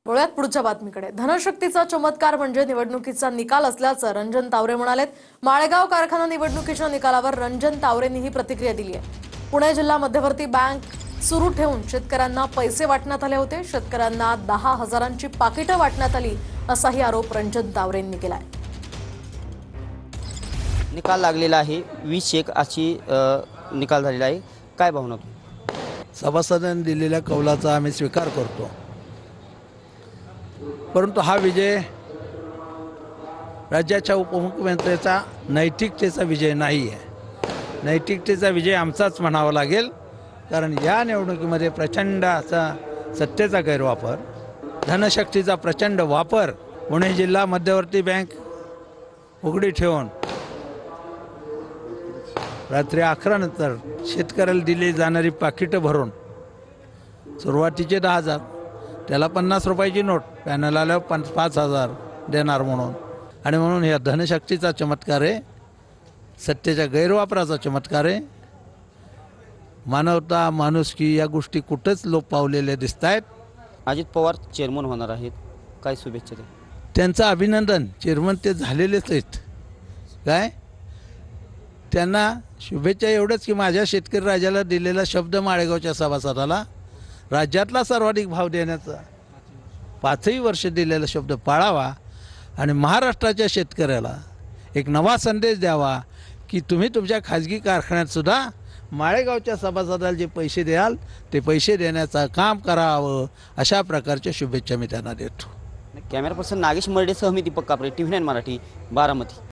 वळूयात पुढच्या बातमीकडे। धनशक्तीचा चमत्कार म्हणजे निवडणुकीचा निकाल असल्याचं रंजन तावरे म्हणालेत। माळेगाव कारखाना निवडणुकीच्या निकालावर रंजन तावरेंनी ही प्रतिक्रिया दिली आहे। पुणे जिल्हा मध्यवर्ती बँक सुरू ठेवून शेतकऱ्यांना पैसे वाटण्यात आले होते। शेतकऱ्यांना 10,000ची पाकिटं वाटण्यात आली असाही आरोप रंजन तावरेंनी केलाय। निकाल लागलेला आहे 20-1 अशी निकाल झालेला आहे। काय भावना? सभासदांनी दिलेल्या कौलाचा आम्ही स्वीकार करतो, परंतु हा विजय राज्याच्या उपमुख्यमंत्र्याचा नैतिकतेचा विजय नाही आहे। नैतिकतेचा विजय आमचाच म्हणावा लागेल, कारण या निवडणुकीमध्ये प्रचंड असा सत्तेचा गैरवापर, धनशक्तीचा प्रचंड वापर, पुणे जिल्हा मध्यवर्ती बँक उघडी ठेवून रात्री 11 नंतर शेतकऱ्याला दिली जाणारी पाकिटं भरून सुरुवातीचे 10,000, त्याला 50 रुपयाची नोट, पॅनल आल्यावर 5,000 देणार म्हणून, आणि म्हणून या धनशक्तीचा चमत्कार आहे, सत्तेच्या गैरवापराचा चमत्कार आहे। मानवता माणुसकी या गोष्टी कुठंच लोप पावलेल्या दिसत आहेत। अजित पवार चेअरमन होणार आहेत, काय शुभेच्छा द्या? त्यांचं अभिनंदन, चेअरमन ते झालेलेच आहेत। काय त्यांना शुभेच्छा एवढंच की माझ्या शेतकरी राजाला दिलेला शब्द माळेगावच्या सभासदाला राज्यातला सर्वाधिक भाव देण्याचा 5ही वर्ष दिलेला शब्द पाळावा आणि महाराष्ट्राच्या शेतकऱ्याला एक नवा संदेश द्यावा की तुम्ही तुमच्या खाजगी कारखान्यात सुद्धा माळेगावच्या सभासदाला जे पैसे द्याल ते पैसे देण्याचं काम करावं, अशा प्रकारच्या शुभेच्छा मी त्यांना देतो। कॅमेरा पर्सन नागेश मर्डेसह मी दीपक कापरे, TV9 मराठी, बारामती।